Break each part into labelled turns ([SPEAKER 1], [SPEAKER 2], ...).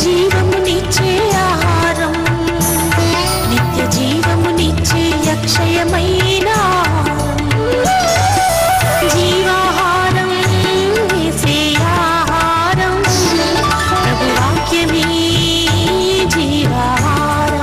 [SPEAKER 1] జీవమునిచ్చే ఆహారం, నిత్య జీవమునిచ్చే అక్షయమైన జీవాహారం, యేసే ఆహారం, ప్రభు వాక్యమే జీవాహారం.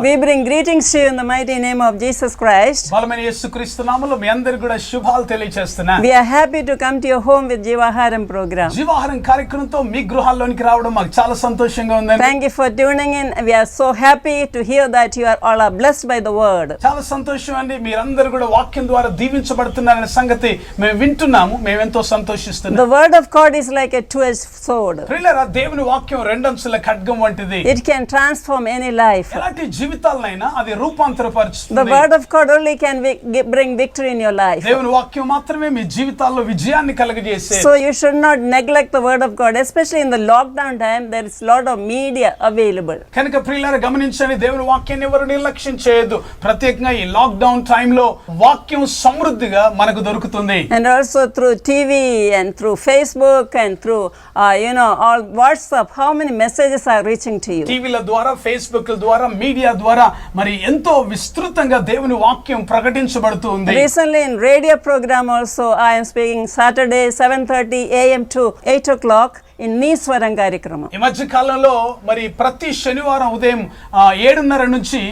[SPEAKER 2] We bring greetings to you in the mighty name of Jesus Christ.
[SPEAKER 3] బలమైన యేసుక్రీస్తు నామములో మీ అందరికీ కూడా శుభాలు తెలియజేస్తున్నా.
[SPEAKER 2] We are happy to come to your home with జీవాహారం program.
[SPEAKER 3] జీవాహారం కార్యక్రమంతో మీ గృహాల్లోనికి రావడం మాకు చాలా సంతోషంగా ఉంది.
[SPEAKER 2] Thank you for tuning in. We are so happy to hear that you are all blessed by the word.
[SPEAKER 3] చాలా సంతోషం అండి, మీరందరూ కూడా వాక్యం ద్వారా దీవించబడుతున్నారనే సంగతి మేము వింటున్నాము. మేము ఎంతో సంతోషిస్తున్నాము.
[SPEAKER 2] The word of God is like a two-edged sword.
[SPEAKER 3] ప్రియులారా, దేవుని వాక్యం రెండంచుల ఖడ్గం వంటిది.
[SPEAKER 2] It can transform any life.
[SPEAKER 3] ఎలాంటి జీవితాలనైనా అది రూపాంతరపరుస్తుంది.
[SPEAKER 2] The word of God only can bring victory in your life.
[SPEAKER 3] దేవుని వాక్యం మాత్రమే మీ జీవితాల్లో విజయాన్ని కలుగజేసే.
[SPEAKER 2] So you should not neglect the word of God, especially in the lockdown time. There is lot of media available.
[SPEAKER 3] కనుక ప్రియులారా గమనించండి, దేవుని వాక్యాన్ని ఎవరు నిర్లక్ష్యం చేయొద్దు. ప్రత్యేకంగా ఈ లాక్డౌన్ టైంలో వాక్యం సమృద్ధిగా మనకు దొరుకుతుంది.
[SPEAKER 2] And also through TV and through Facebook and through all WhatsApp, how many messages are reaching to you?
[SPEAKER 3] టీవీల ద్వారా, ఫేస్బుక్ ద్వారా, మీడియా ద్వారా మరి ఎంతో విస్తృతంగా దేవుని వాక్యం ప్రకటించబడుతుంది.
[SPEAKER 2] Recently in radio program also I am speaking Saturday 7:30 AM to 8 o'clock in నీస్వరం కార్యక్రమం.
[SPEAKER 3] ఈ మధ్య కాలంలో మరి ప్రతి శనివారం ఉదయం 7:30 నుంచి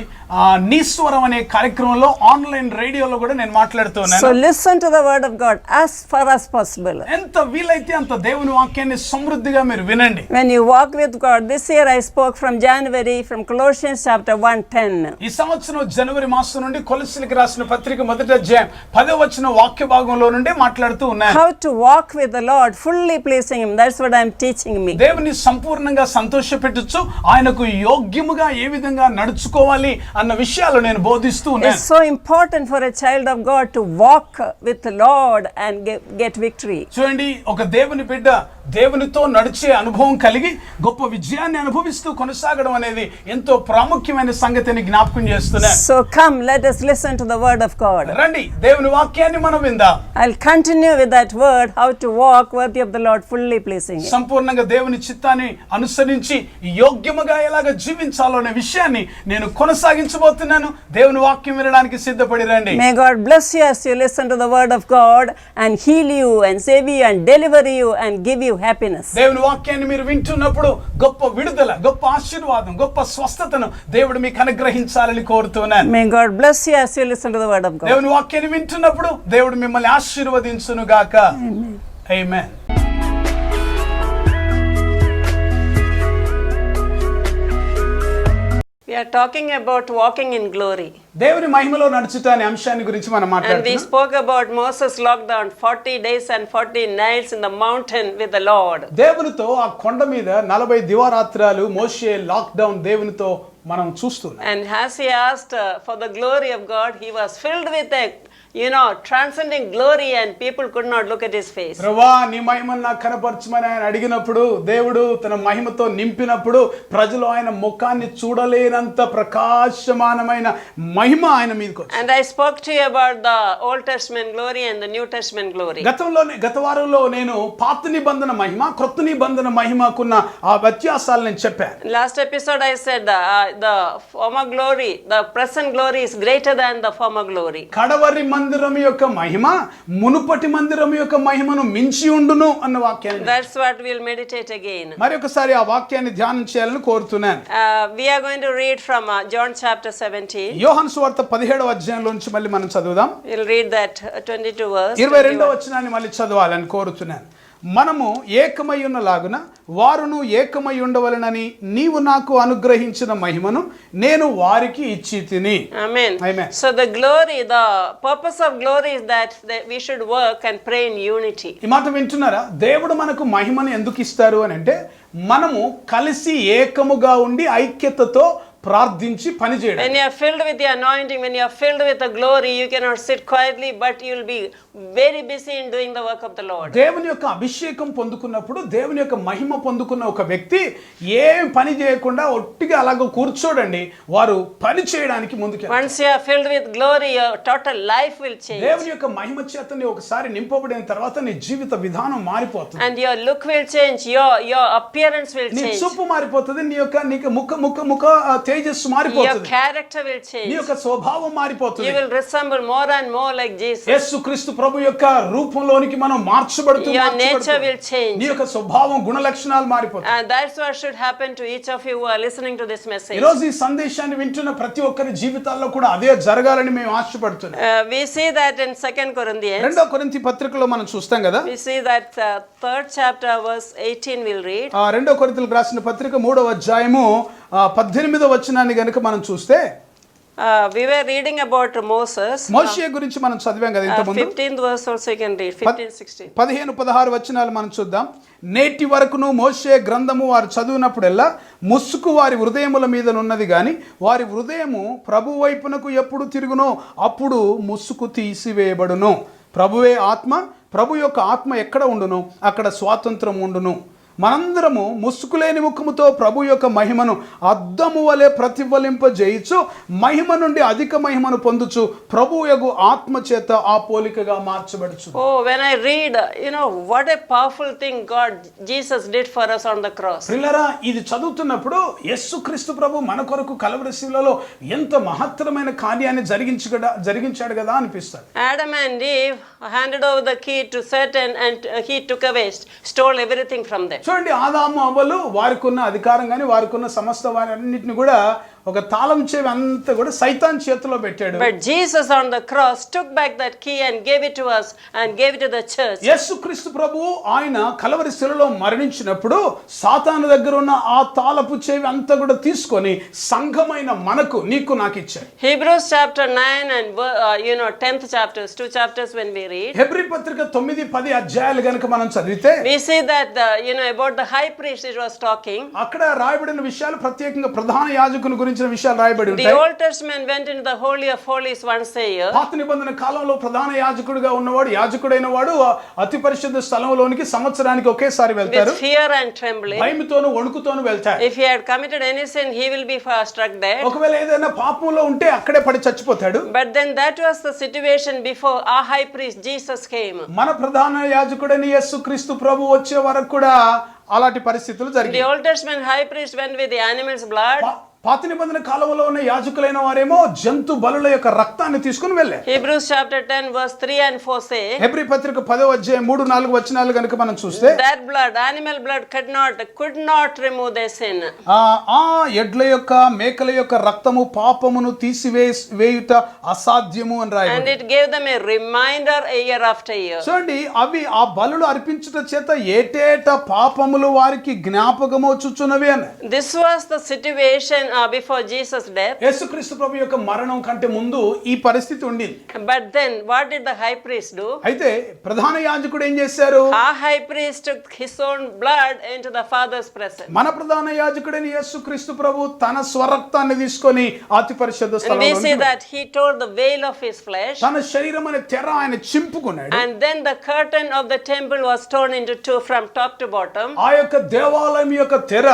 [SPEAKER 3] నీస్వరం అనే కార్యక్రమంలో ఆన్లైన్ రేడియోలో కూడా నేను మాట్లాడుతున్నాను.
[SPEAKER 2] So listen to the word of God as far as possible.
[SPEAKER 3] ఎంత వీలైతే అంత దేవుని వాక్యాన్ని సమృద్ధిగా మీరు వినండి.
[SPEAKER 2] When you walk with God, this year I spoke from January from Colossians chapter 1:10.
[SPEAKER 3] ఈ సంవత్సరం జనవరి మాసం నుండి కొలస్సీలకు రాసిన పత్రిక మొదటి అధ్యాయం 10వ వచనం వాక్య భాగంలో నుండి మాట్లాడుతూ ఉన్నాను.
[SPEAKER 2] How to walk with the Lord, fully pleasing him. That's what I am teaching me.
[SPEAKER 3] దేవుని సంపూర్ణంగా సంతోషపెట్టొచ్చు, ఆయనకు యోగ్యముగా ఏ విధంగా నడుచుకోవాలి అన్న విషయాలు నేను బోధిస్తూ ఉన్నాను.
[SPEAKER 2] It's so important for a child of God to walk with the Lord and get victory.
[SPEAKER 3] చూడండి, ఒక దేవుని బిడ్డ దేవునితో నడిచే అనుభవం కలిగి గొప్ప విజయాన్ని అనుభవిస్తూ కొనసాగడం అనేది ఎంతో ప్రాముఖ్యమైన సంగతిని జ్ఞాపకం చేస్తున్నాను.
[SPEAKER 2] So come, let us listen to the word of God.
[SPEAKER 3] రండి, దేవుని వాక్యాన్ని మనం విందాం.
[SPEAKER 2] I'll continue with that word, how to walk worthy of the Lord, fully pleasing him.
[SPEAKER 3] సంపూర్ణంగా దేవుని చిత్తాన్ని అనుసరించి యోగ్యముగా ఎలాగ జీవించాలో అనే విషయాన్ని నేను కొనసాగించబోతున్నాను. దేవుని వాక్యం వినడానికి సిద్ధపడి రండి.
[SPEAKER 2] May God bless you as you listen to the word of God and heal you and save you and deliver you and give you happiness.
[SPEAKER 3] దేవుని వాక్యాన్ని మీరు వింటున్నప్పుడు గొప్ప విడుదల, గొప్ప ఆశీర్వాదం, గొప్ప స్వస్థతను దేవుడు మీకు అనుగ్రహించాలని కోరుతున్నాను.
[SPEAKER 2] May God bless you as you listen to the word of God.
[SPEAKER 3] దేవుని వాక్యాన్ని వింటున్నప్పుడు దేవుడు మిమ్మల్ని ఆశీర్వదించును గాక. ఆమేన్.
[SPEAKER 2] We are talking about walking in glory.
[SPEAKER 3] దేవుని మహిమలో నడుచుట అనే అంశాన్ని గురించి మనం
[SPEAKER 2] And we
[SPEAKER 3] మాట్లాడుతున్నాం.
[SPEAKER 2] spoke about Moses lockdown 40 days and 40 nights in the mountain with the Lord.
[SPEAKER 3] దేవునితో ఆ కొండ మీద 40 దివారాత్రాలు మోషే లాక్డౌన్ దేవునితో మనం చూస్తున్నాం.
[SPEAKER 2] And as he asked for the glory of God, he was filled with a transcending glory and people could not look at his face.
[SPEAKER 3] ప్రభువా, నీ మహిమను నాకు కనపరచమని ఆయన అడిగినప్పుడు, దేవుడు తన మహిమతో నింపినప్పుడు ప్రజలు ఆయన ముఖాన్ని చూడలేనంత ప్రకాశమానమైన మహిమ ఆయన మీదకి వచ్చింది.
[SPEAKER 2] And I spoke to you about the Old Testament glory and the New Testament glory.
[SPEAKER 3] గత వారంలో నేను పాత నిబంధన మహిమ, క్రొత్త నిబంధన మహిమకున్న ఆ వ్యత్యాసాలు నేను చెప్పాను.
[SPEAKER 2] Last episode I said the former glory, the present glory is greater than the former glory.
[SPEAKER 3] కడవరి మందిరం యొక్క మహిమ మునుపటి మందిరం యొక్క మహిమను మించి ఉండును అన్న వాక్యాన్ని.
[SPEAKER 2] That's what we'll meditate again.
[SPEAKER 3] మరొకసారి ఆ వాక్యాన్ని ధ్యానం చేయాలని కోరుతున్నాను.
[SPEAKER 2] We are going to read from John chapter 17.
[SPEAKER 3] యోహాను సువార్త 17వ అధ్యాయంలో నుంచి మళ్ళీ మనం చదువుదాం.
[SPEAKER 2] We'll read that 22 verse.
[SPEAKER 3] 22వ వచనాన్ని మళ్ళీ చదవాలని కోరుతున్నాను. మనము ఏకమై ఉన్నలాగున వారును ఏకమై ఉండవలెనని నీవు నాకు అనుగ్రహించిన మహిమను నేను వారికి ఇచ్చితిని.
[SPEAKER 2] Amen.
[SPEAKER 3] Amen.
[SPEAKER 2] So the glory, the purpose of glory is that we should work and pray in unity.
[SPEAKER 3] ఈ మాట వింటున్నారా? దేవుడు మనకు మహిమను ఎందుకు ఇస్తారు అని అంటే మనము కలిసి ఏకముగా ఉండి ఐక్యతతో ప్రార్థించి పని చేయడం.
[SPEAKER 2] When you are filled with the anointing, when you are filled with the glory, you cannot sit quietly, but you will be very busy in doing the work of the Lord.
[SPEAKER 3] దేవుని యొక్క అభిషేకం పొందుకున్నప్పుడు, దేవుని యొక్క మహిమ పొందుకున్న ఒక వ్యక్తి ఏం పని చేయకుండా ఒట్టిగా అలాగ కూర్చోడండి, వారు పని చేయడానికి ముందుకు.
[SPEAKER 2] Once you are filled with glory, your total life will change.
[SPEAKER 3] దేవుని యొక్క మహిమ చేతని ఒకసారి నింపబడిన తర్వాత నీ జీవిత విధానం మారిపోతుంది.
[SPEAKER 2] And your look will change, your appearance will
[SPEAKER 3] నీ
[SPEAKER 2] change.
[SPEAKER 3] చూపు మారిపోతుంది, నీకు ముఖ తేజస్సు
[SPEAKER 2] Your
[SPEAKER 3] మారిపోతుంది,
[SPEAKER 2] character will
[SPEAKER 3] నీ
[SPEAKER 2] change.
[SPEAKER 3] యొక్క స్వభావం
[SPEAKER 2] You
[SPEAKER 3] మారిపోతుంది.
[SPEAKER 2] will resemble more and more like Jesus.
[SPEAKER 3] యేసుక్రీస్తు ప్రభు యొక్క రూపంలోనికి మనం మార్చబడుతూ
[SPEAKER 2] Your nature will change.
[SPEAKER 3] నీ యొక్క స్వభావం గుణ లక్షణాలు మారిపోతాయి.
[SPEAKER 2] And that's what should happen to each of you who are listening to this message.
[SPEAKER 3] ఈ రోజు ఈ సందేశాన్ని వింటున్న ప్రతి ఒక్కరి జీవితాల్లో కూడా అదే జరగాలని మేము ఆశపడుతున్నాం.
[SPEAKER 2] We see that in 2 Corinthians.
[SPEAKER 3] 2 కొరింథీ పత్రికలో మనం చూస్తాం కదా.
[SPEAKER 2] We see that 3rd chapter verse 18 we'll read.
[SPEAKER 3] 2 కొరింథీయులకు రాసిన పత్రిక 3వ అధ్యాయము 18వ వచనాన్ని గనుక మనం చూస్తే,
[SPEAKER 2] We were reading about Moses.
[SPEAKER 3] మోషే గురించి మనం చదివాం కదా ఇంత ముందు.
[SPEAKER 2] 15th verse also you can read. 15-16.
[SPEAKER 3] 15-16 వచనాలు మనం చూద్దాం. నేటి వరకును మోషే గ్రంథము వారు చదివినప్పుడెల్లా ముసుకు వారి హృదయముల మీదనున్నది గాని వారి హృదయము ప్రభు వైపునకు ఎప్పుడు తిరుగునో అప్పుడు ముసుకు తీసివేయబడును. ప్రభువే ఆత్మ, ప్రభు యొక్క ఆత్మ ఎక్కడ ఉండును అక్కడ స్వాతంత్రం ఉండును. మనందరము ముసుకులేని ముఖముతో ప్రభు యొక్క మహిమను అద్దము వలె ప్రతిఫలింపజేయచ్చు మహిమ నుండి అధిక మహిమను పొందుచు ప్రభు యొక్క ఆత్మ చేత ఆ పోలికగా మార్చబడుచు.
[SPEAKER 2] Oh, when I read, what a powerful thing Jesus did for us on the cross.
[SPEAKER 3] ప్రియులారా, ఇది చదువుతున్నప్పుడు యేసుక్రీస్తు ప్రభు మన కొరకు కలవరి శిలువలో ఎంత మహత్తరమైన కార్యాన్ని జరిగించాడు కదా అనిపిస్తుంది.
[SPEAKER 2] Adam and Eve handed over the key to Satan and he took away, stole everything from them.
[SPEAKER 3] చూడండి, ఆదాము అవ్వలు వారికి ఉన్న అధికారం కానీ వారికి ఉన్న సమస్త వారన్నిటిని కూడా ఒక తాళం చెవి అంతా కూడా సైతాన్ చేతిలో పెట్టాడు.
[SPEAKER 2] But Jesus on the cross took back that key and gave it to us and gave it to the church.
[SPEAKER 3] యేసుక్రీస్తు ప్రభువు ఆయన కలవరి శిలువలో మరణించినప్పుడు సాతాను దగ్గర ఉన్న ఆ తాళపు చెవి అంతా కూడా తీసుకొని సంఘమైన మనకు నీకు నాకు ఇచ్చాడు.
[SPEAKER 2] Hebrews chapter 9 and 10th chapters, 2 chapters when we read.
[SPEAKER 3] Hebrew పత్రిక 9-10 అధ్యాయాలు గనుక మనం చదివితే
[SPEAKER 2] We see that about the high priest it was talking.
[SPEAKER 3] అక్కడ రాయబడిన విషయాలు ప్రత్యేకంగా ప్రధాన యాజకుని గురించిన విషయాలు రాయబడి
[SPEAKER 2] The
[SPEAKER 3] ఉంటాయి.
[SPEAKER 2] Old Testament went into the Holy of Holies once a year.
[SPEAKER 3] పాత నిబంధన కాలంలో ప్రధాన యాజకుడిగా ఉన్నవాడు, యాజకుడైన వాడు అతి పరిశుద్ధ స్థలంలోనికి సంవత్సరానికి ఒకేసారి వెళ్తారు.
[SPEAKER 2] With fear and trembling.
[SPEAKER 3] భయముతోను వణుకుతోను వెళ్తారు.
[SPEAKER 2] If he had committed any sin, he will be struck dead.
[SPEAKER 3] ఒకవేళ ఏదైనా పాపంలో ఉంటే అక్కడే పడి చచ్చిపోతాడు.
[SPEAKER 2] But then that was the situation before our high priest Jesus came.
[SPEAKER 3] మన ప్రధాన యాజకుడైన యేసుక్రీస్తు ప్రభు వచ్చే వరకు కూడా అలాంటి పరిస్థితులు
[SPEAKER 2] The
[SPEAKER 3] జరిగాయి.
[SPEAKER 2] Old Testament high priest went with the animal's blood.
[SPEAKER 3] పాత నిబంధన కాలంలో ఉన్న యాజకులైన వారేమో జంతు బలుల యొక్క రక్తాన్ని తీసుకుని వెళ్ళారు.
[SPEAKER 2] Hebrews chapter 10 verse 3 and 4 say.
[SPEAKER 3] Hebrew పత్రిక 10వ అధ్యాయం 3-4 వచనాలు గనుక మనం చూస్తే,
[SPEAKER 2] That blood, animal blood could not remove their sin.
[SPEAKER 3] ఆ ఎడ్ల యొక్క మేకల యొక్క రక్తము పాపమును తీసివేయుట అసాధ్యము అని
[SPEAKER 2] And
[SPEAKER 3] రాయబడింది.
[SPEAKER 2] it gave them a reminder year after year.
[SPEAKER 3] చూడండి, అవి ఆ బలులు అర్పించుట చేత ఏటేట పాపములు వారికి జ్ఞాపకము వచ్చుచున్నవి అని.
[SPEAKER 2] This was the situation before Jesus' death.
[SPEAKER 3] యేసుక్రీస్తు ప్రభు యొక్క మరణం కంటే ముందు ఈ పరిస్థితి ఉండింది.
[SPEAKER 2] But then what did the high priest do?
[SPEAKER 3] అయితే ప్రధాన యాజకుడు ఏం చేశారు?
[SPEAKER 2] Our high priest took his own blood into the Father's presence.
[SPEAKER 3] మన ప్రధాన యాజకుడైన యేసుక్రీస్తు ప్రభు తన స్వరక్తాన్ని తీసుకొని అతి పరిశుద్ధ
[SPEAKER 2] And we see
[SPEAKER 3] స్థలంలో
[SPEAKER 2] that he tore the veil of his flesh.
[SPEAKER 3] తన శరీరం అనే తెర ఆయన చింపుకున్నాడు.
[SPEAKER 2] And then the curtain of the temple was torn into two from top to bottom.
[SPEAKER 3] ఆ యొక్క దేవాలయం యొక్క తెర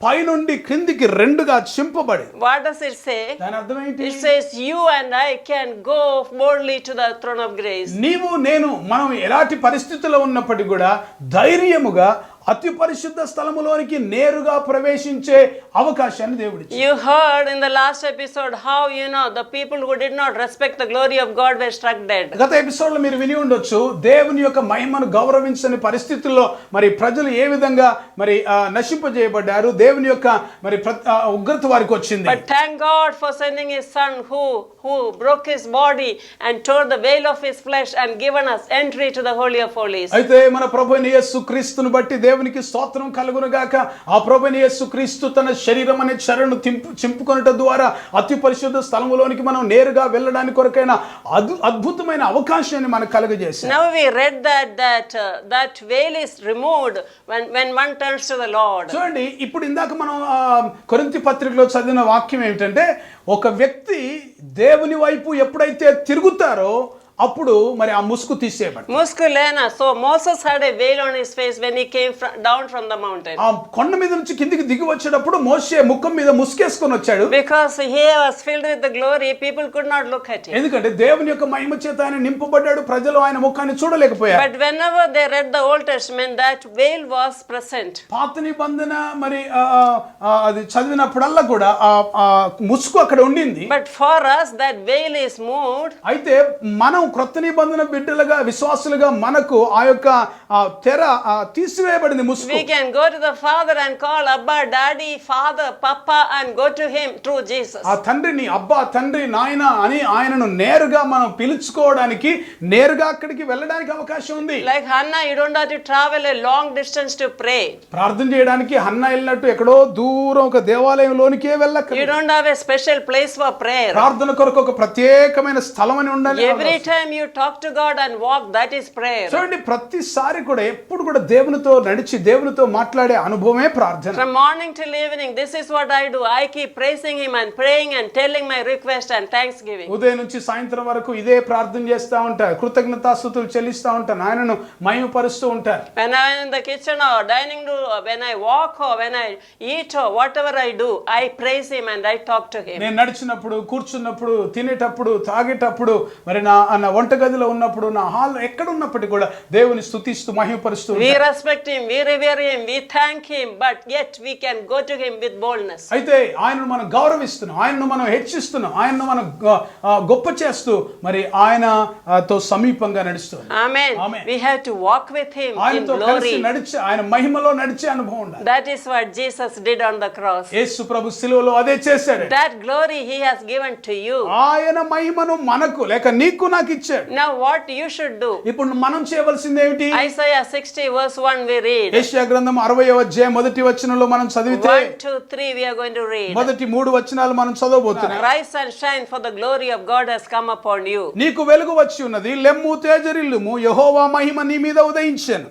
[SPEAKER 3] పైనుండి క్రిందికి రెండుగా చింపబడి.
[SPEAKER 2] What does it say?
[SPEAKER 3] దాని అర్థం ఏంటి?
[SPEAKER 2] It says you and I can go boldly to the throne of grace.
[SPEAKER 3] నీవు నేను మనం ఎలాంటి పరిస్థితుల్లో ఉన్నప్పటికీ కూడా ధైర్యముగా అతి పరిశుద్ధ స్థలములోనికి నేరుగా ప్రవేశించే అవకాశాన్ని దేవుడు ఇచ్చాడు.
[SPEAKER 2] You heard in the last episode how the people who did not respect the glory of God were struck dead.
[SPEAKER 3] గత ఎపిసోడ్ లో మీరు విని ఉండొచ్చు, దేవుని యొక్క మహిమను గౌరవించని పరిస్థితుల్లో మరి ప్రజలు ఏ విధంగా మరి నశింపజేయబడ్డారు, దేవుని యొక్క మరి ఉగ్రత వారికి వచ్చింది.
[SPEAKER 2] But thank God for sending his son who broke his body and tore the veil of his flesh and given us entry to the Holy of Holies.
[SPEAKER 3] అయితే మన ప్రభువైన యేసుక్రీస్తును బట్టి దేవునికి స్తోత్రం కలుగును గాక. ఆ ప్రభువైన యేసుక్రీస్తు తన శరీరం అనే చెరను చింపుకొనుట ద్వారా అతి పరిశుద్ధ స్థలములోనికి మనం నేరుగా వెళ్ళడానికి కొరకైన అద్భుతమైన అవకాశాన్ని మనకు కలుగజేశారు.
[SPEAKER 2] Now we read that veil is removed when one turns to the Lord.
[SPEAKER 3] చూడండి, ఇప్పుడు ఇందాక మనం కొరింథీ పత్రికలో చదివిన వాక్యం ఏమిటంటే, ఒక వ్యక్తి దేవుని వైపు ఎప్పుడైతే తిరుగుతారో అప్పుడు మరి ఆ ముసుగు తీసేయబడింది.
[SPEAKER 2] ముసుగు లేనా? So Moses had a veil on his face when he came down from the mountain.
[SPEAKER 3] ఆ కొండ మీద నుంచి కిందికి దిగి వచ్చేటప్పుడు మోషే ముఖం మీద ముసుగేసుకొని వచ్చాడు.
[SPEAKER 2] Because he was filled with the glory, people could not look at him.
[SPEAKER 3] ఎందుకంటే దేవుని యొక్క మహిమ చేత ఆయన నింపబడ్డాడు, ప్రజలు ఆయన ముఖాన్ని చూడలేకపోయారు.
[SPEAKER 2] But whenever they read the Old Testament, that veil was present.
[SPEAKER 3] పాత నిబంధన మరి అది చదివినప్పుడల్లా కూడా ఆ ముసుగు అక్కడ ఉండింది.
[SPEAKER 2] But for us that veil is moved.
[SPEAKER 3] అయితే మనం క్రొత్త నిబంధన బిడ్డలుగా విశ్వాసులుగా మనకు ఆ యొక్క తెర తీసివేయబడింది ముసుగు.
[SPEAKER 2] We can go to the Father and call Abba, Daddy, Father, Papa and go to him through Jesus.
[SPEAKER 3] ఆ తండ్రిని అబ్బా, తండ్రి, నాయన అని ఆయనను నేరుగా మనం పిలుచుకోవడానికి, నేరుగా అక్కడికి వెళ్ళడానికి అవకాశం ఉంది.
[SPEAKER 2] Like Hannah, you don't have to travel a long distance to pray.
[SPEAKER 3] ప్రార్థన చేయడానికి హన్నా వెళ్ళినట్టు ఎక్కడో దూరం ఒక దేవాలయంలోనికే వెళ్ళక.
[SPEAKER 2] You don't have a special place for prayer.
[SPEAKER 3] ప్రార్థన కొరకు ఒక ప్రత్యేకమైన స్థలం అని ఉండాలి.
[SPEAKER 2] Every time you talk to God and walk, that is prayer.
[SPEAKER 3] చూడండి, ప్రతిసారి కూడా ఎప్పుడు కూడా దేవునితో నడిచి దేవునితో మాట్లాడే అనుభవమే ప్రార్థన.
[SPEAKER 2] From morning till evening, this is what I do. I keep praising him and praying and telling my request and thanksgiving.
[SPEAKER 3] ఉదయం నుంచి సాయంత్రం వరకు ఇదే ప్రార్థన చేస్తూ ఉంటారు, కృతజ్ఞతాస్తుతులు చెల్లిస్తూ ఉంటారు, ఆయనను మహిమపరుస్తూ ఉంటారు.
[SPEAKER 2] When I am in the kitchen or dining room, or when I walk or when I eat or whatever I do, I praise him and I talk to him.
[SPEAKER 3] నేను నడిచినప్పుడు, కూర్చున్నప్పుడు, తినేటప్పుడు, తాగేటప్పుడు, మరి నా వంటగదిలో ఉన్నప్పుడు, నా హాల్ ఎక్కడ ఉన్నప్పటికీ కూడా దేవుని స్తుతిస్తూ మహిమపరుస్తూ
[SPEAKER 2] We respect him, we revere him, we thank him, but yet we can go to him with boldness.
[SPEAKER 3] అయితే ఆయనను మనం గౌరవిస్తున్నాం, ఆయనను మనం హెచ్చిస్తున్నాం, ఆయనను మనం గొప్ప చేస్తూ మరి ఆయనతో సమీపంగా నడుస్తున్నాం.
[SPEAKER 2] Amen. We have to walk with him in
[SPEAKER 3] ఆయనతో కలిసి
[SPEAKER 2] glory.
[SPEAKER 3] నడిచే, ఆయన మహిమలో నడిచే అనుభవం ఉండాలి.
[SPEAKER 2] That is what Jesus did on the cross.
[SPEAKER 3] యేసు ప్రభు శిలువలో అదే చేశాడు.
[SPEAKER 2] That glory he has given to you.
[SPEAKER 3] ఆయన మహిమను మనకు లేక నీకు నాకు ఇచ్చాడు.
[SPEAKER 2] Now what you should do?
[SPEAKER 3] ఇప్పుడు మనం చేయవలసింది ఏమిటి?
[SPEAKER 2] Isaiah 60 verse 1 we read.
[SPEAKER 3] యెషయా గ్రంథం 60వ అధ్యాయం మొదటి వచనంలో మనం చదివితే
[SPEAKER 2] 1, 2, 3 we are going to read.
[SPEAKER 3] మొదటి 3 వచనాలు మనం చదవబోతున్నాం.
[SPEAKER 2] Rise and shine, for the glory of God has come upon you.
[SPEAKER 3] నీకు వెలుగు వచ్చి ఉన్నది, లెమ్ము తేజరిల్లుము, యెహోవా మహిమ నీ మీద ఉదయించెను.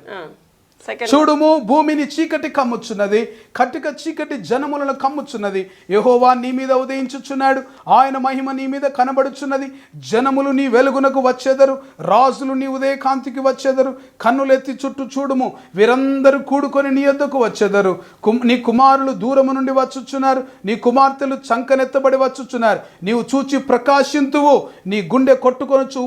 [SPEAKER 2] Second.
[SPEAKER 3] చూడుము, భూమిని చీకటి కమ్ముచున్నది, కటిక చీకటి జనములను కమ్ముచున్నది. యెహోవా నీ మీద ఉదయించుచున్నాడు, ఆయన మహిమ నీ మీద కనబడుచున్నది. జనములు నీ వెలుగునకు వచ్చెదరు, రాజులు నీ ఉదయ కాంతికి వచ్చెదరు. కన్నులెత్తి చుట్టూ చూడుము, వీరందరూ కూడుకొని నీ యొద్దకు వచ్చెదరు. నీ కుమారులు దూరము నుండి వచ్చుచున్నారు, నీ కుమార్తెలు చంకనెత్తబడి వచ్చుచున్నారు. నీవు చూచి ప్రకాశింతువు, నీ గుండె కొట్టుకొనొచ్చు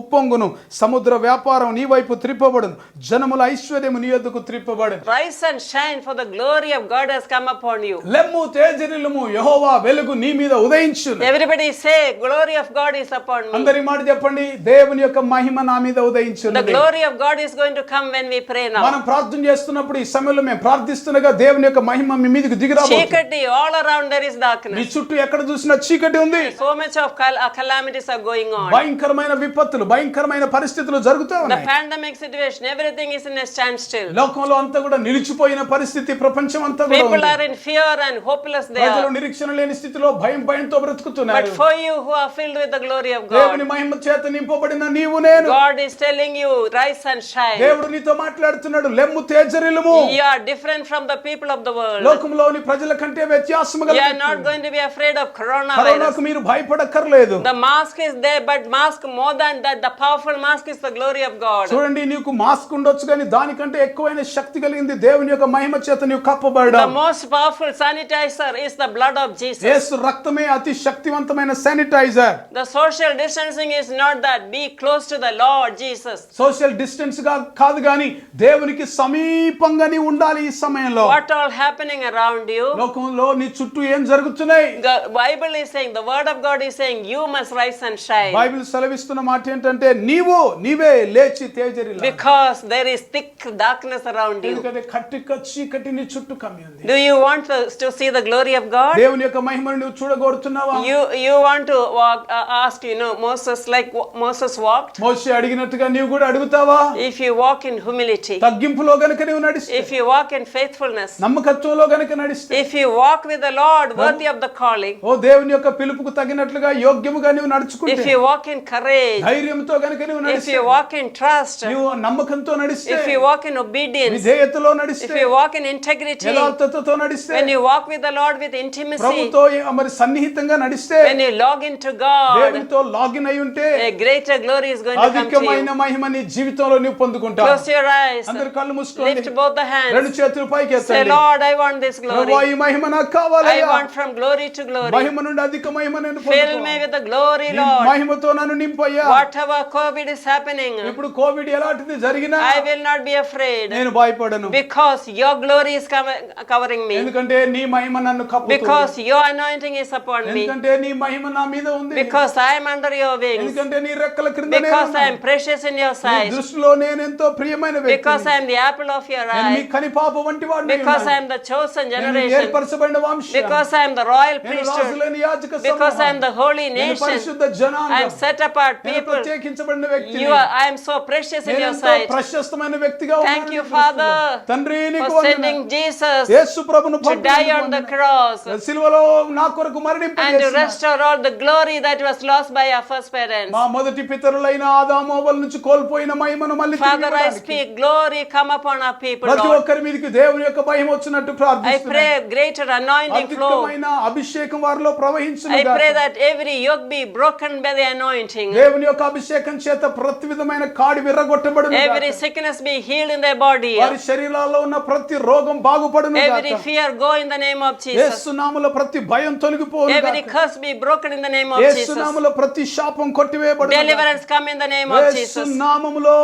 [SPEAKER 3] ఉప్పొంగును. సముద్ర వ్యాపారం నీ వైపు త్రిప్పబడును, జనముల ఐశ్వర్యము నీ యొద్దకు త్రిప్పబడును.
[SPEAKER 2] Rise and shine, for the glory of God has come upon you.
[SPEAKER 3] లెమ్ము తేజరిల్లుము, యెహోవా వెలుగు నీ మీద ఉదయించును.
[SPEAKER 2] Everybody say, glory of God is upon me.
[SPEAKER 3] అందరి మాట చెప్పండి, దేవుని యొక్క మహిమ నా మీద ఉదయించును.
[SPEAKER 2] The glory of God is going to come when we pray now.
[SPEAKER 3] మనం ప్రార్థన చేస్తున్నప్పుడు, ఈ సమయంలో మేము ప్రార్థిస్తుండగా దేవుని యొక్క మహిమ మీ మీదకి దిగిరాబోతుంది.
[SPEAKER 2] చీకటి, all around there is
[SPEAKER 3] me
[SPEAKER 2] darkness.
[SPEAKER 3] చుట్టూ ఎక్కడ చూసినా చీకటి ఉంది.
[SPEAKER 2] So much of calamities are going on.
[SPEAKER 3] భయంకరమైన విపత్తులు, భయంకరమైన పరిస్థితులు జరుగుతూ
[SPEAKER 2] The
[SPEAKER 3] ఉన్నాయి.
[SPEAKER 2] pandemic situation, everything is in a standstill.
[SPEAKER 3] లోకంలో అంతా కూడా నిలిచిపోయిన పరిస్థితి, ప్రపంచం అంతా కూడా
[SPEAKER 2] People
[SPEAKER 3] ఉంది.
[SPEAKER 2] are in fear and hopeless they
[SPEAKER 3] ప్రజలు
[SPEAKER 2] are.
[SPEAKER 3] నిరీక్షణ లేని స్థితిలో భయంతో
[SPEAKER 2] But
[SPEAKER 3] బ్రతుకుతున్నారు.
[SPEAKER 2] for you who are filled with the glory of
[SPEAKER 3] దేవుని
[SPEAKER 2] God,
[SPEAKER 3] మహిమ చేత నింపబడిన నీవు నేను,
[SPEAKER 2] God is telling you, rise and shine.
[SPEAKER 3] దేవుడు నీతో మాట్లాడుతున్నాడు, లెమ్ము తేజరిల్లుము.
[SPEAKER 2] You are different from the people of the world.
[SPEAKER 3] లోకంలోని ప్రజల కంటే వ్యత్యాసముగా
[SPEAKER 2] You are not going to be afraid of coronavirus.
[SPEAKER 3] కరోనాకు మీరు భయపడక్కర్లేదు.
[SPEAKER 2] The mask is there, but mask more than that, the powerful mask is the glory of God.
[SPEAKER 3] చూడండి, నీకు mask ఉండొచ్చు కానీ దానికంటే ఎక్కువైన శక్తి కలిగింది దేవుని యొక్క మహిమ చేత నీవు
[SPEAKER 2] The
[SPEAKER 3] కప్పబడ్డావు.
[SPEAKER 2] most powerful sanitizer is the blood of Jesus.
[SPEAKER 3] యేసు రక్తమే అతి శక్తివంతమైన sanitiser.
[SPEAKER 2] The social distancing is not that. Be close to the Lord Jesus.
[SPEAKER 3] Social distance గా కాదు గాని దేవునికి సమీపంగా నీ ఉండాలి ఈ సమయంలో.
[SPEAKER 2] What all happening around you?
[SPEAKER 3] లోకంలో నీ చుట్టూ ఏం జరుగుతున్నాయి?
[SPEAKER 2] The Bible is saying, the word of God is saying, you must rise and shine.
[SPEAKER 3] Bible సెలవిస్తున్న మాట ఏంటంటే నీవే లేచి తేజరిల్లాలి.
[SPEAKER 2] Because there is thick darkness darkness around you.
[SPEAKER 3] ఎందుకంటే కట్టిక చీకటి నీ చుట్టూ కమ్మి ఉంది.
[SPEAKER 2] Do you want to see the glory of God?
[SPEAKER 3] దేవుని యొక్క మహిమను నువ్వు చూడగోరుతున్నావా?
[SPEAKER 2] You want to walk, ask, Moses, like Moses walked.
[SPEAKER 3] మోషే అడిగినట్టుగా నీవు కూడా అడుగుతావా?
[SPEAKER 2] If you walk in humility,
[SPEAKER 3] తగ్గింపులో గనుక నీవు నడిస్తే,
[SPEAKER 2] if you walk in faithfulness,
[SPEAKER 3] నమ్మకత్వంలో గనుక నడిస్తే,
[SPEAKER 2] if you walk with the Lord worthy of the calling,
[SPEAKER 3] ఓ దేవుని యొక్క పిలుపుకు తగినట్లుగా యోగ్యముగా నీవు నడుచుకుంటే,
[SPEAKER 2] if you walk in courage,
[SPEAKER 3] ధైర్యంతో గనుక నీవు
[SPEAKER 2] if
[SPEAKER 3] నడిస్తే,
[SPEAKER 2] you walk in trust,
[SPEAKER 3] నీవు నమ్మకంతో నడిస్తే,
[SPEAKER 2] if you walk in obedience,
[SPEAKER 3] విధేయతలో
[SPEAKER 2] if
[SPEAKER 3] నడిస్తే,
[SPEAKER 2] you walk in integrity,
[SPEAKER 3] యథార్థతతో నడిస్తే,
[SPEAKER 2] when you walk with the Lord with intimacy,
[SPEAKER 3] ప్రభుతో మరి సన్నిహితంగా నడిస్తే,
[SPEAKER 2] when you log into God,
[SPEAKER 3] దేవునితో లాగిన్ అయి ఉంటే,
[SPEAKER 2] a greater glory is going to come to
[SPEAKER 3] అధికమైన
[SPEAKER 2] you.
[SPEAKER 3] మహిమ నీ జీవితంలో నీవు పొందుకుంటావు.
[SPEAKER 2] Close your eyes,
[SPEAKER 3] అందరూ కళ్ళు మూసుకోండి,
[SPEAKER 2] lift both the hands,
[SPEAKER 3] రెండు చేతులు పైకి
[SPEAKER 2] say,
[SPEAKER 3] ఎత్తండి.
[SPEAKER 2] Lord, I want this
[SPEAKER 3] ప్రభువా,
[SPEAKER 2] glory.
[SPEAKER 3] ఈ మహిమ నాకు
[SPEAKER 2] I
[SPEAKER 3] కావాలయ్యా.
[SPEAKER 2] want from glory to glory.
[SPEAKER 3] మహిమ నుండి అధిక మహిమ నేను
[SPEAKER 2] Fill me
[SPEAKER 3] పొందుకోవాలి.
[SPEAKER 2] with the glory,
[SPEAKER 3] నీ
[SPEAKER 2] Lord.
[SPEAKER 3] మహిమతో నన్ను నింపయ్యా.
[SPEAKER 2] Whatever COVID is happening,
[SPEAKER 3] ఇప్పుడు కోవిడ్ ఎలాంటిది జరిగినా
[SPEAKER 2] I will not be afraid,
[SPEAKER 3] నేను భయపడను.
[SPEAKER 2] because your glory is covering me,
[SPEAKER 3] ఎందుకంటే నీ మహిమ నన్ను కప్పుతుంది.
[SPEAKER 2] because your anointing is upon me,
[SPEAKER 3] ఎందుకంటే నీ మహిమ నా మీద ఉంది.
[SPEAKER 2] because I am under your wings,
[SPEAKER 3] ఎందుకంటే నీ రెక్కల క్రింద
[SPEAKER 2] because I am precious in your
[SPEAKER 3] నీ
[SPEAKER 2] sight,
[SPEAKER 3] దృష్టిలో నేను ఎంతో ప్రియమైన
[SPEAKER 2] because
[SPEAKER 3] వ్యక్తిని.
[SPEAKER 2] I am the apple of your
[SPEAKER 3] నేను నీ
[SPEAKER 2] eye,
[SPEAKER 3] కనిపాప వంటి వాడిని
[SPEAKER 2] because I
[SPEAKER 3] ఉన్నాను.
[SPEAKER 2] am the chosen
[SPEAKER 3] నేను
[SPEAKER 2] generation,
[SPEAKER 3] ఏర్పరచబడిన వంశం.
[SPEAKER 2] because I am the royal
[SPEAKER 3] నేను
[SPEAKER 2] priesthood,
[SPEAKER 3] రాజులైన యాజక
[SPEAKER 2] because I am
[SPEAKER 3] సమూహం.
[SPEAKER 2] the holy
[SPEAKER 3] నేను
[SPEAKER 2] nation,
[SPEAKER 3] పరిశుద్ధ
[SPEAKER 2] I
[SPEAKER 3] జనాంగం.
[SPEAKER 2] am set apart
[SPEAKER 3] నేను
[SPEAKER 2] people.
[SPEAKER 3] ప్రత్యేకించబడిన వ్యక్తిని.
[SPEAKER 2] I am so precious in
[SPEAKER 3] నేను
[SPEAKER 2] your
[SPEAKER 3] ఎంతో
[SPEAKER 2] sight.
[SPEAKER 3] ప్రశస్తమైన వ్యక్తిగా
[SPEAKER 2] Thank
[SPEAKER 3] ఉన్నాను
[SPEAKER 2] you,
[SPEAKER 3] నీ దృష్టిలో.
[SPEAKER 2] Father,
[SPEAKER 3] తండ్రి నీకు
[SPEAKER 2] for
[SPEAKER 3] వందనాలు.
[SPEAKER 2] sending Jesus
[SPEAKER 3] యేసు ప్రభువును
[SPEAKER 2] to die on the cross
[SPEAKER 3] సిలువలో నా కొరకు
[SPEAKER 2] and to
[SPEAKER 3] మరణింపజేసిన
[SPEAKER 2] restore all the glory that was lost by our first parents.
[SPEAKER 3] మా మొదటి పితరులైన ఆదాము అవ్వల నుంచి కోల్పోయిన మహిమను మళ్ళీ తిరిగి
[SPEAKER 2] Father, I
[SPEAKER 3] ఇవ్వడానికి
[SPEAKER 2] speak glory come upon our people,
[SPEAKER 3] ప్రతి
[SPEAKER 2] Lord.
[SPEAKER 3] ఒక్కరి మీదకి దేవుని యొక్క మహిమ వచ్చినట్టు
[SPEAKER 2] I
[SPEAKER 3] ప్రార్థిస్తున్నాను.
[SPEAKER 2] pray greater anointing flow.
[SPEAKER 3] అధికమైన అభిషేకం వారిలో ప్రవహించును
[SPEAKER 2] I
[SPEAKER 3] గాక.
[SPEAKER 2] pray that every yoke be broken by the anointing.
[SPEAKER 3] దేవుని యొక్క అభిషేకం చేత ప్రతి విధమైన కాడి విర్రగొట్టబడును గాక.
[SPEAKER 2] Every sickness be healed in their body.
[SPEAKER 3] వారి శరీరాల్లో ఉన్న ప్రతి రోగం బాగుపడును
[SPEAKER 2] Every
[SPEAKER 3] గాక.
[SPEAKER 2] fear go in the name of Jesus.
[SPEAKER 3] యేసు నామములో ప్రతి భయం తొలగిపోవును
[SPEAKER 2] Every
[SPEAKER 3] గాక.
[SPEAKER 2] curse be broken in the name of
[SPEAKER 3] Yesu
[SPEAKER 2] Jesus.
[SPEAKER 3] నామములో ప్రతి శాపం కొట్టివేయబడును గాక.
[SPEAKER 2] Deliverance come in the name of
[SPEAKER 3] Yesu
[SPEAKER 2] Jesus.
[SPEAKER 3] నామములో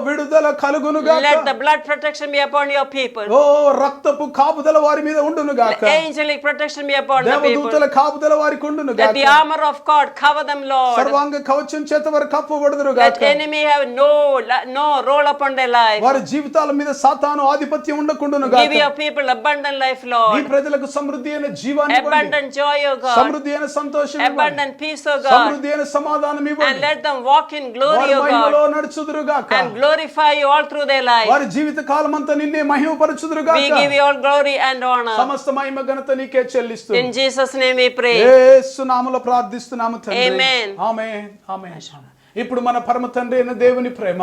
[SPEAKER 3] విడుదల కలుగును గాక.
[SPEAKER 2] Let the blood protection be upon your people.
[SPEAKER 3] ఓ రక్తపు కాపుదల వారి మీద ఉండును గాక.
[SPEAKER 2] The angelic protection be upon the people.
[SPEAKER 3] దేవదూతల కాపుదల వారికి ఉండును
[SPEAKER 2] Let the
[SPEAKER 3] గాక.
[SPEAKER 2] armor of God cover them, Lord.
[SPEAKER 3] సర్వాంగ కవచం చేత వారు కప్పబడుదురు
[SPEAKER 2] That
[SPEAKER 3] గాక.
[SPEAKER 2] enemy have no role upon their life.
[SPEAKER 3] వారి జీవితాల మీద సాతాను ఆధిపత్యం ఉండకుండును
[SPEAKER 2] Give
[SPEAKER 3] గాక.
[SPEAKER 2] your people abundant life,
[SPEAKER 3] ఈ
[SPEAKER 2] Lord.
[SPEAKER 3] ప్రజలకు సమృద్ధి అయిన జీవాన్ని ఇవ్వండి.
[SPEAKER 2] Abundant joy, O God.
[SPEAKER 3] సమృద్ధి అయిన సంతోషం ఇవ్వండి.
[SPEAKER 2] Abundant peace, O God.
[SPEAKER 3] సమృద్ధి అయిన సమాధానం
[SPEAKER 2] And
[SPEAKER 3] ఇవ్వండి.
[SPEAKER 2] let them walk in glory,
[SPEAKER 3] వారి
[SPEAKER 2] O
[SPEAKER 3] మహిమలో
[SPEAKER 2] God.
[SPEAKER 3] నడుచుదురు గాక.
[SPEAKER 2] And glorify you all through their life.
[SPEAKER 3] వారి జీవిత కాలం అంతా నిన్నే మహిమపరచుదురు
[SPEAKER 2] We
[SPEAKER 3] గాక.
[SPEAKER 2] give you all glory and honor.
[SPEAKER 3] సమస్త మహిమ ఘనత నీకే చెల్లిస్తూ
[SPEAKER 2] In Jesus' name we pray.
[SPEAKER 3] యేసు నామములో ప్రార్థిస్తున్నాము తండ్రి.
[SPEAKER 2] Amen.
[SPEAKER 3] ఆమేన్. ఆమేన్. ఇప్పుడు మన పరమ తండ్రి అయిన దేవుని ప్రేమ,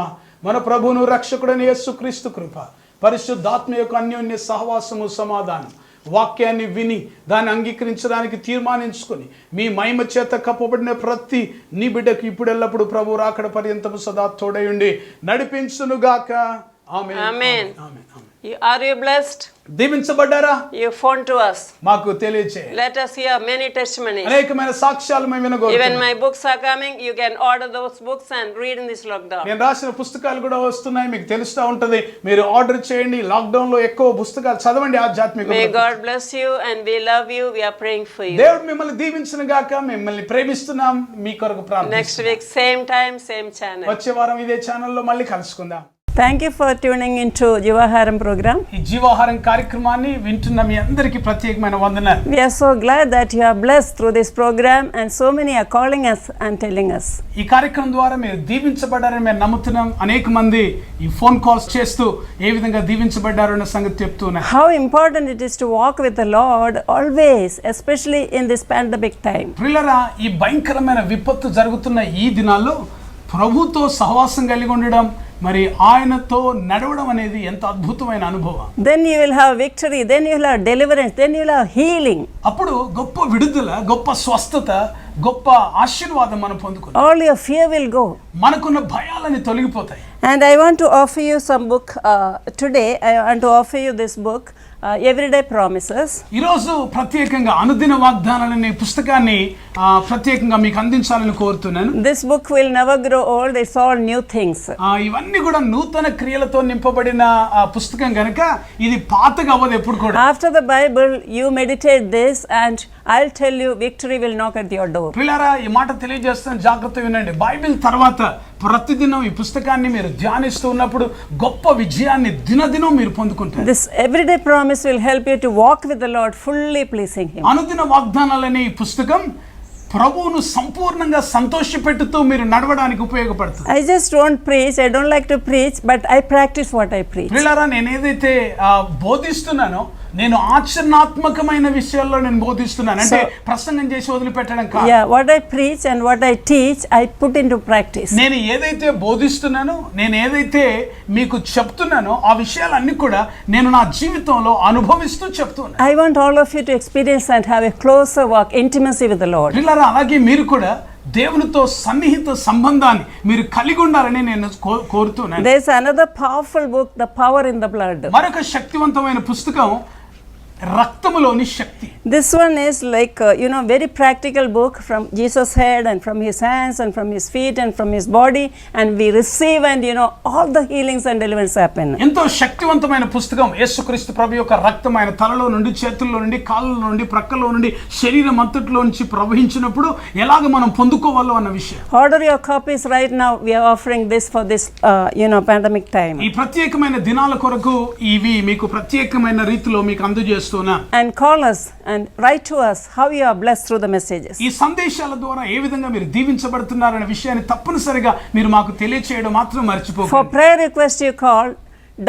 [SPEAKER 3] మన ప్రభువును రక్షకుడైన యేసుక్రీస్తు కృప, పరిశుద్ధాత్మ యొక్క అన్యోన్య సహవాసము, సమాధానం, వాక్యాన్ని విని దాన్ని అంగీకరించడానికి తీర్మానించుకొని మీ మహిమ చేత కప్పబడిన ప్రతి నీ బిడ్డకు ఇప్పుడు ఎల్లప్పుడు ప్రభు రాకడ పర్యంతము సదా తోడయుండి నడిపించునుగాక. ఆమేన్.
[SPEAKER 2] Amen.
[SPEAKER 3] Amen. Amen.
[SPEAKER 2] Are you blessed?
[SPEAKER 3] దీవించబడ్డారా?
[SPEAKER 2] You phone to us.
[SPEAKER 3] మాకు తెలియచేయండి.
[SPEAKER 2] Let us hear many testimonies.
[SPEAKER 3] అనేకమైన సాక్ష్యాలు మేము
[SPEAKER 2] Even
[SPEAKER 3] వినగోరుతున్నాం.
[SPEAKER 2] my books are coming. You can order those books and read in this lockdown.
[SPEAKER 3] నేను రాసిన పుస్తకాలు కూడా వస్తున్నాయి, మీకు తెలుస్తూ ఉంటది. మీరు ఆర్డర్ చేయండి. లాక్డౌన్ లో ఎక్కువ పుస్తకాలు చదవండి. ఆధ్యాత్మిక
[SPEAKER 2] May God bless you and we love you. We are praying for you.
[SPEAKER 3] దేవుడు మిమ్మల్ని దీవించును గాక. మిమ్మల్ని ప్రేమిస్తున్నాం. మీ కొరకు
[SPEAKER 2] Next
[SPEAKER 3] ప్రార్థిస్తున్నాం.
[SPEAKER 2] week, same time, same channel.
[SPEAKER 3] వచ్చే వారం ఇదే ఛానల్లో మళ్ళీ కలుసుకుందాం.
[SPEAKER 2] Thank you for tuning into Jivaharam program.
[SPEAKER 3] ఈ జీవాహారం కార్యక్రమాన్ని వింటున్న మీ అందరికీ ప్రత్యేకమైన వందనాలు.
[SPEAKER 2] We are so glad that you are blessed through this program and so many are calling us and telling us.
[SPEAKER 3] ఈ కార్యక్రమం ద్వారా మీరు దీవించబడ్డారని మేము నమ్ముతున్నాం. అనేక మంది ఈ ఫోన్ కాల్స్ చేస్తూ ఏ విధంగా దీవించబడ్డారో అన్న సంగతి చెప్తున్నారు.
[SPEAKER 2] How important it is to walk with the Lord always, especially in this pandemic time.
[SPEAKER 3] ప్రియులారా, ఈ భయంకరమైన విపత్తు జరుగుతున్న ఈ దినాల్లో ప్రభుతో సహవాసం కలిగి ఉండడం, మరి ఆయనతో నడవడం అనేది ఎంత అద్భుతమైన అనుభవం.
[SPEAKER 2] Then you will have victory, then you will have deliverance, then you will have healing.
[SPEAKER 3] అప్పుడు గొప్ప విడుదల, గొప్ప స్వస్థత, గొప్ప ఆశీర్వాదం మనం పొందుకుంటాం.
[SPEAKER 2] All your fear will go.
[SPEAKER 3] మనకున్న భయాలని తొలగిపోతాయి.
[SPEAKER 2] And I want to offer you some book today. I want to offer you this book, everyday promises.
[SPEAKER 3] ఈరోజు ప్రత్యేకంగా అనుదిన వాగ్దానాలనే పుస్తకాన్ని ప్రత్యేకంగా మీకు అందించాలని కోరుతున్నాను.
[SPEAKER 2] This book will never grow old. It's all new things.
[SPEAKER 3] ఇవన్నీ కూడా నూతన క్రియలతో నింపబడిన పుస్తకం గనుక ఇది పాతగా అవ్వదు ఎప్పుడు కూడా.
[SPEAKER 2] After the Bible, you meditate this, and I'll tell you, victory will knock at your door.
[SPEAKER 3] పిల్లరా, ఈ మాట తెలియజేస్తాను, జాగ్రత్తగా వినండి. బైబిల్ తర్వాత ప్రతిదినం ఈ పుస్తకాన్ని మీరు ధ్యానిస్తూ ఉన్నప్పుడు గొప్ప విజయాన్ని దినదినం మీరు పొందుకుంటారు.
[SPEAKER 2] This everyday promise will help you to walk with the Lord, fully pleasing Him.
[SPEAKER 3] అనుదిన వాగ్దానాలనే ఈ పుస్తకం ప్రభువును సంపూర్ణంగా సంతోషపెట్టుతూ మీరు నడవడానికి ఉపయోగపడుతుంది.
[SPEAKER 2] I just don't preach. I don't like to preach, but I practice what I preach.
[SPEAKER 3] పిల్లరా, నేను ఏదైతే బోధిస్తున్నానో నేను ఆచరణాత్మకమైన విషయాల్లో నేను బోధిస్తున్నాను. అంటే ప్రసంగం చేసి వదిలిపెట్టడం కాదు.
[SPEAKER 2] Yeah, what I preach and what I teach, I put into practice.
[SPEAKER 3] నేను ఏదైతే బోధిస్తున్నానో, నేను ఏదైతే మీకు చెప్తున్నానో ఆ విషయాలన్నీ కూడా నేను నా జీవితంలో అనుభవిస్తూ చెప్తున్నాను.
[SPEAKER 2] I want all of you to experience and have a closer walk, intimacy with the Lord.
[SPEAKER 3] పిల్లరా, అలాగే మీరు కూడా దేవునితో సన్నిహిత సంబంధాన్ని మీరు కలిగి ఉండాలని నేను కోరుతున్నాను.
[SPEAKER 2] There is another powerful book, The Power in the Blood.
[SPEAKER 3] మరొక శక్తివంతమైన పుస్తకం రక్తములోని శక్తి.
[SPEAKER 2] This one is like very practical book from Jesus' head and from his hands and from his feet and from his body, and we receive, and all the healings and deliverance happen.
[SPEAKER 3] ఎంతో శక్తివంతమైన పుస్తకం. యేసుక్రీస్తు ప్రభు యొక్క రక్తం ఆయన తలలో నుండి, చేతుల్లో నుండి, కాళ్ళలో నుండి, ప్రక్కలో నుండి, శరీరం అంతట్లో నుంచి ప్రవహించినప్పుడు ఎలాగ మనం పొందుకోవాలో అన్న విషయం.
[SPEAKER 2] Order your copies right now. We are offering this for this pandemic time.
[SPEAKER 3] ఈ ప్రత్యేకమైన దినాల కొరకు ఇవి మీకు ప్రత్యేకమైన రీతిలో మీకు అందజేస్తున్నా.
[SPEAKER 2] And call us and write to us how you are blessed through the messages.
[SPEAKER 3] ఈ సందేశాల ద్వారా ఏ విధంగా మీరు దీవించబడుతున్నారనే విషయాన్ని తప్పనిసరిగా మీరు మాకు తెలియచేయడం మాత్రం మర్చిపోకండి.
[SPEAKER 2] For prayer request you call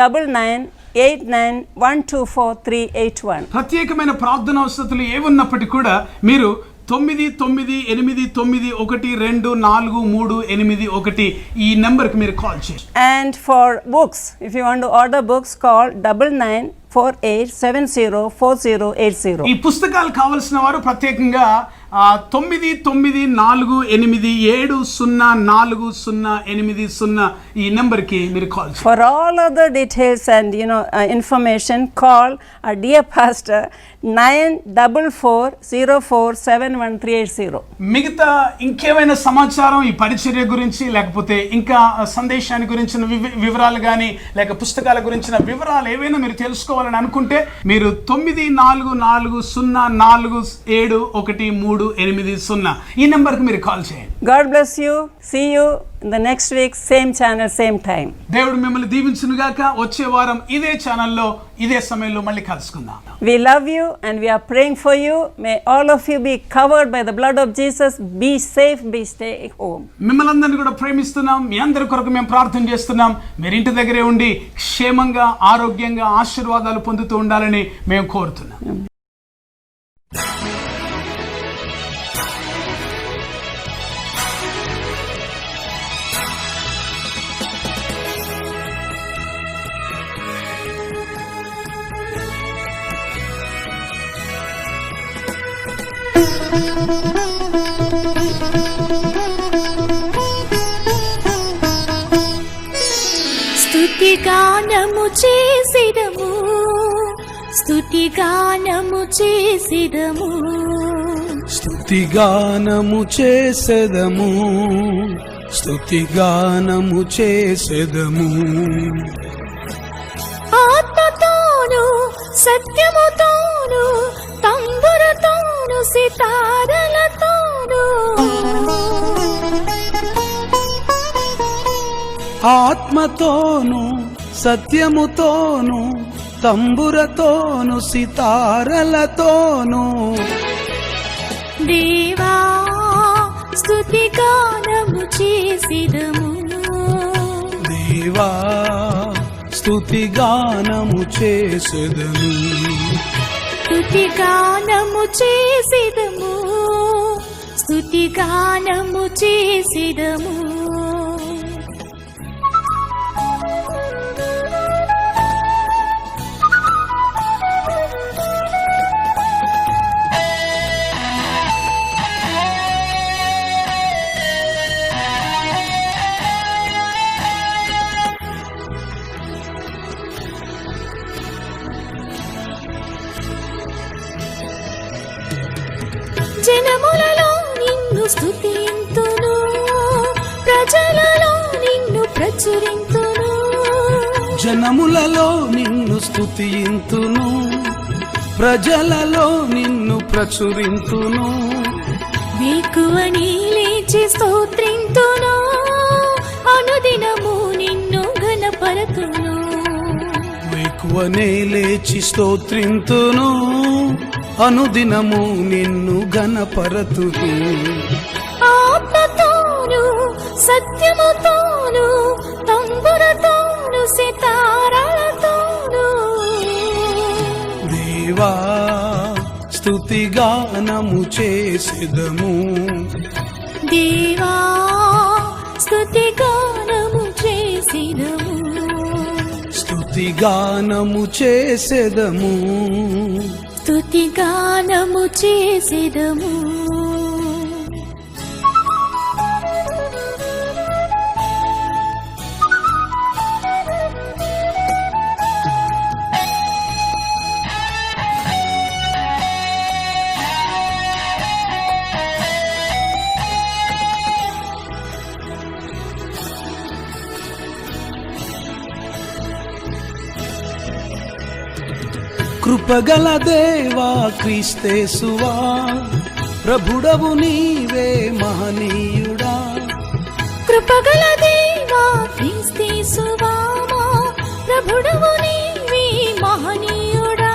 [SPEAKER 2] 9989124381.
[SPEAKER 3] ప్రత్యేకమైన ప్రార్థన అవసరతలు ఏమున్నప్పటికీ కూడా మీరు 9989124381 ఈ నెంబర్కి మీరు కాల్ చేయండి.
[SPEAKER 2] And for books, if you want to order books, call 9948704080.
[SPEAKER 3] ఈ పుస్తకాలు కావలసిన వారు ప్రత్యేకంగా 9948704080 ఈ నెంబర్కి మీరు కాల్ చేయండి.
[SPEAKER 2] For all other details and information, call our dear pastor 9440471380.
[SPEAKER 3] మిగతా ఇంకేమైనా సమాచారం ఈ పరిచర్య గురించి, లేకపోతే ఇంకా సందేశాన్ని గురించిన వివరాలు కానీ, లేక పుస్తకాల గురించిన వివరాలు ఏవైనా మీరు తెలుసుకోవాలని అనుకుంటే మీరు 94471380 ఈ నెంబర్కి మీరు కాల్ చేయండి.
[SPEAKER 2] God bless you. See you in the next week, same channel, same time.
[SPEAKER 3] దేవుడు మిమ్మల్ని దీవించునుగాక. వచ్చే వారం ఇదే ఛానల్లో ఇదే సమయంలో మళ్ళీ కలుసుకుందాం.
[SPEAKER 2] We love you and we are praying for you. May all of you be covered by the blood of Jesus. Be safe, stay home.
[SPEAKER 3] మిమ్మల్ని అందరినీ కూడా ప్రేమిస్తున్నాం. మీ అందరి కొరకు మేము ప్రార్థన చేస్తున్నాం. మీరు ఇంటి దగ్గరే ఉండి క్షేమంగా, ఆరోగ్యంగా, ఆశీర్వాదాలు పొందుతూ ఉండాలని మేము కోరుతున్నాం.
[SPEAKER 1] స్తుతిగానము చేసిదము, స్తుతిగానము చేసిదము,
[SPEAKER 4] స్తుతిగానము చేసెదము, స్తుతిగానము చేసెదము.
[SPEAKER 1] ఆత్మతోను సత్యముతోను తంబురతోను సితారలతోను,
[SPEAKER 4] ఆత్మతోను సత్యముతోను తంబురతోను సితారలతోను.
[SPEAKER 1] దేవా స్తుతిగానము చేసిదము,
[SPEAKER 4] దేవా స్తుతిగానము చేసెదము,
[SPEAKER 1] స్తుతిగానము చేసిదము, స్తుతిగానము చేసిదము. జనములలో నిన్ను స్తుతింతును, ప్రజలలో నిన్ను ప్రచురింతును.
[SPEAKER 4] జనములలో నిన్ను స్తుతింతును, ప్రజలలో నిన్ను ప్రచురింతును.
[SPEAKER 1] వేకువని లేచి స్తోత్రింతును, అనుదినము నిన్ను ఘనపరతును.
[SPEAKER 4] వేకువనే లేచి స్తోత్రింతును, అనుదినము నిన్ను ఘనపరతును.
[SPEAKER 1] ఆత్మతోను సత్యముతోను తంబురతోను సితారాలతోను.
[SPEAKER 4] దేవా స్తుతిగానము చేసెదము,
[SPEAKER 1] దేవా స్తుతిగానము చేసినము,
[SPEAKER 4] స్తుతిగానము చేసెదము,
[SPEAKER 1] స్తుతిగానము చేసిదము.
[SPEAKER 4] కృపగల దేవా క్రీస్తేసువా, ప్రభుడవు నీవే మహనీయుడా.
[SPEAKER 1] కృపగల దేవా క్రీస్తేసువా, ప్రభుడవు నీవే మహనీయుడా.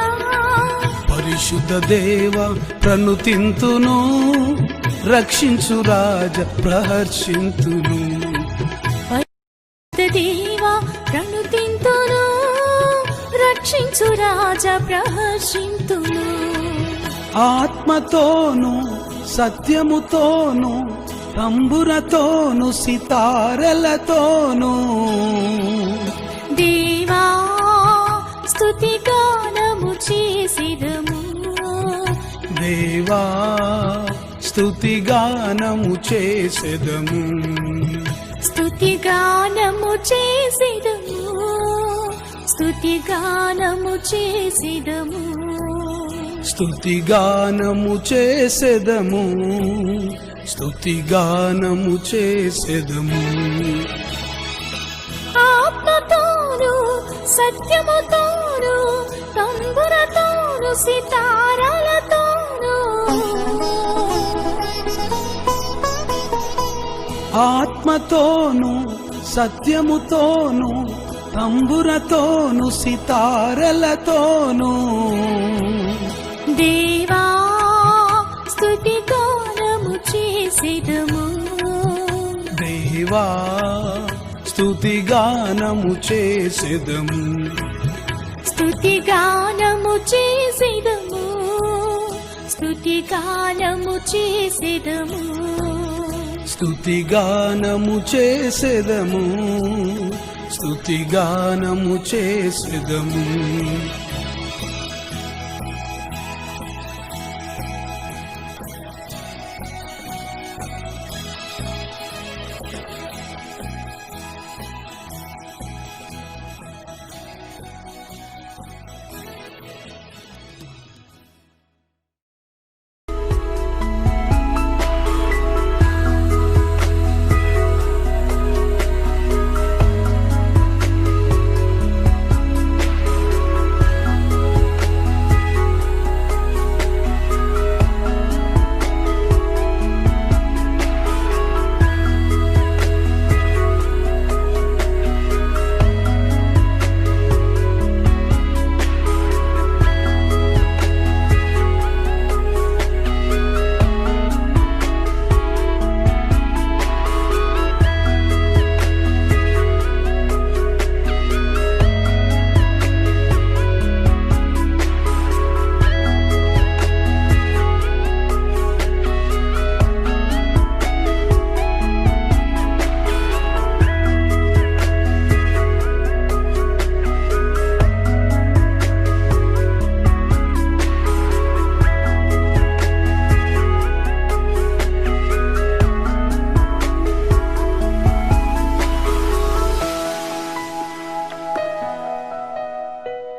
[SPEAKER 4] పరిశుద్ధ దేవ ప్రణుతింతును, రక్షించు రాజ ప్రహర్షింతును.
[SPEAKER 1] దేవా ప్రణుతింతును, రక్షించు రాజా ప్రహర్షింతును.
[SPEAKER 4] ఆత్మతోను సత్యముతోను తంబురతోను సితారలతోను.
[SPEAKER 1] దేవా స్తుతిగానము చేసిదము,
[SPEAKER 4] దేవా స్తుతిగానము చేసెదము,
[SPEAKER 1] స్తుతిగానము చేసిదము, స్తుతిగానము చేసిదము,
[SPEAKER 4] స్తుతిగానము చేసెదము, స్తుతిగానము చేసెదము.
[SPEAKER 1] ఆత్మతోను సత్యముతోను తంబురతోను సితారాలతోను.
[SPEAKER 4] ఆత్మతోను సత్యముతోను తంబురతోను సితారలతోను.
[SPEAKER 1] దేవా స్తుతిగానము చేసిదము,
[SPEAKER 4] దేవా స్తుతిగానము చేసెదము,
[SPEAKER 1] స్తుతిగానము చేసిదము, స్తుతిగానము చేసిదము,
[SPEAKER 4] స్తుతిగానము చేసెదము, స్తుతిగానము చేసెదము.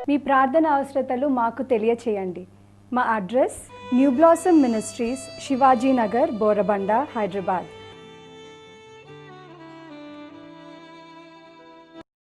[SPEAKER 5] మీ ప్రార్థన అవసరతలు మాకు తెలియచేయండి. మా address New Blossom Ministries, Shivaji Nagar, Borabanda, Hyderabad.